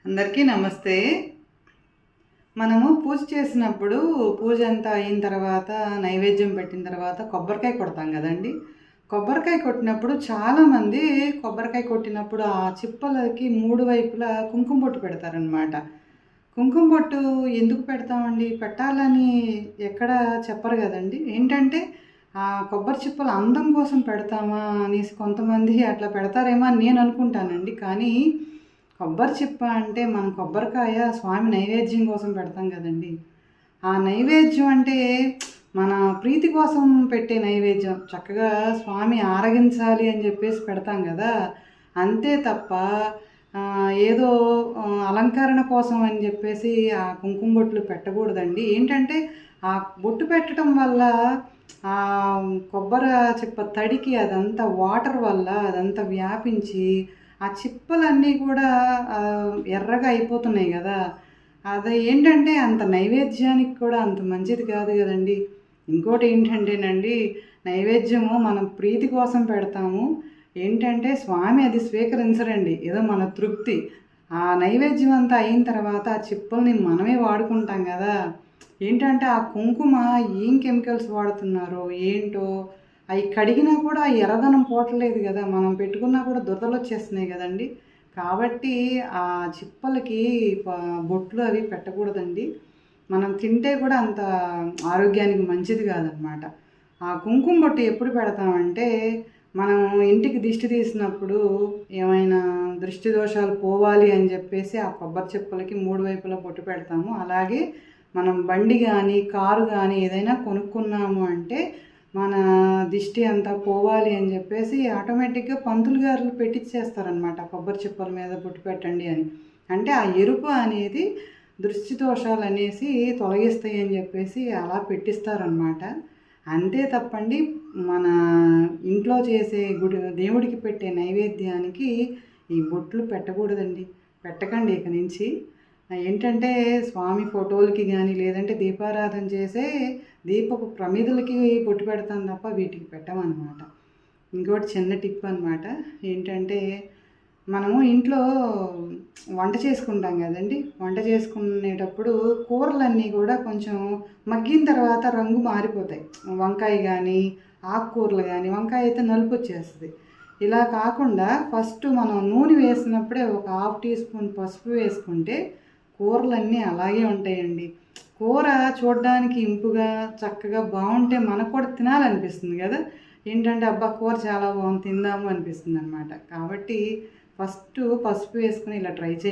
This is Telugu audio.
అందరికీ నమస్తే. మనము పూజ చేసినప్పుడు పూజ అంతా అయిన తర్వాత నైవేద్యం పెట్టిన తర్వాత కొబ్బరికాయ కొడతాం కదండి. కొబ్బరికాయ కొట్టినప్పుడు చాలామంది కొబ్బరికాయ కొట్టినప్పుడు ఆ చిప్పలకి 3 వైపులా కుంకుమ బొట్టు పెడతారనమాట. కుంకుమ బొట్టు ఎందుకు పెడతామండి? పెట్టాలని ఎక్కడ చెప్పరు కదండి. ఏంటంటే కొబ్బరి చిప్పలు అందం కోసం పెడతామా అనేసి కొంతమంది అట్లా పెడతారేమో అని నేను అనుకుంటానండి. కానీ కొబ్బరి చిప్ప అంటే మనం కొబ్బరికాయ స్వామి నైవేద్యం కోసం పెడతాం కదండి. ఆ నైవేద్యం అంటే మన ప్రీతి కోసం పెట్టే నైవేద్యం. చక్కగా స్వామి ఆరగించాలి అని చెప్పేసి పెడతాం కదా. అంతే తప్ప ఏదో అలంకరణ కోసం అని చెప్పేసి ఆ కుంకుమ బొట్లు పెట్టకూడదండి. ఏంటంటే ఆ బొట్టు పెట్టడం వల్ల ఆ కొబ్బరి చిప్ప తడికి అదంతా వాటర్ వల్ల అదంతా వ్యాపించి ఆ చిప్పలన్నీ కూడా ఎర్రగా అయిపోతున్నాయి కదా. అది ఏంటంటే అంత నైవేద్యానికి కూడా అంత మంచిది కాదు కదండి. ఇంకోటి ఏంటంటేనండి, నైవేద్యము మనం ప్రీతి కోసం పెడతాము. ఏంటంటే స్వామి అది స్వీకరించరండి, ఏదో మన తృప్తి. ఆ నైవేద్యం అంతా అయిన తర్వాత ఆ చిప్పల్ని మనమే వాడుకుంటాం కదా. ఏంటంటే ఆ కుంకుమ ఏం కెమికల్స్ వాడుతున్నారో ఏంటో, అవి కడిగినా కూడా ఆ ఎర్రదనం పోవట్లేదు కదా. మనం పెట్టుకున్నా కూడా దురదలు వచ్చేస్తున్నాయి కదండి. కాబట్టి ఆ చిప్పలకి బొట్లు అవి పెట్టకూడదండి. మనం తింటే కూడా అంత ఆరోగ్యానికి మంచిది కాదనమాట. ఆ కుంకుమ బొట్టు ఎప్పుడు పెడతామంటే, మనం ఇంటికి దిష్టి తీసినప్పుడు ఏమైనా దృష్టి దోషాలు పోవాలి అని చెప్పేసి ఆ కొబ్బరి చిప్పలకి 3 వైపులా బొట్టు పెడతాము. అలాగే మనం బండి కానీ కారు కానీ ఏదైనా కొనుక్కున్నాము అంటే మన దిష్టి అంతా పోవాలి అని చెప్పేసి ఆటోమేటిక్గా పంతులు గారు పెట్టించేస్తారనమాట, కొబ్బరి చిప్పల మీద బొట్టు పెట్టండి అని. అంటే ఆ ఎరుపు అనేది దృష్టి దోషాలు అనేసి తొలగిస్తాయి అని చెప్పేసి అలా పెట్టిస్తారనమాట. అంతే తప్పండి, మన ఇంట్లో చేసే దేవుడికి పెట్టే నైవేద్యానికి ఈ బొట్లు పెట్టకూడదండి. పెట్టకండి ఇక నుంచి. ఏంటంటే స్వామి ఫోటోలకి కానీ లేదంటే దీపారాధన చేసే దీపపు ప్రమిదలకి బొట్టు పెడతాం తప్ప వీటికి పెట్టమన్నమాట. ఇంకోటి చిన్న టిప్ అనమాట. ఏంటంటే మనము ఇంట్లో వంట చేసుకుంటాం కదండి. వంట చేసుకునేటప్పుడు కూరలన్నీ కూడా కొంచెం మగ్గిన తర్వాత రంగు మారిపోతాయి. వంకాయ కానీ ఆకుకూరలు కానీ, వంకాయ అయితే నలుపు వచ్చేస్తుంది. ఇలా కాకుండా ఫస్ట్ మనం నూనె వేసినప్పుడే ఒక 1/2 టీ స్పూన్ పసుపు వేసుకుంటే కూరలన్నీ అలాగే ఉంటాయండి. కూర చూడడానికి ఇంపుగా చక్కగా బాగుంటే మనకు కూడా తినాలనిపిస్తుంది కదా. ఏంటంటే అబ్బా కూర చాలా బాగుంది తిందాము అనిపిస్తుంది అనమాట. కాబట్టి ఫస్ట్ పసుపు వేసుకుని ఇలా ట్రై చేయండి.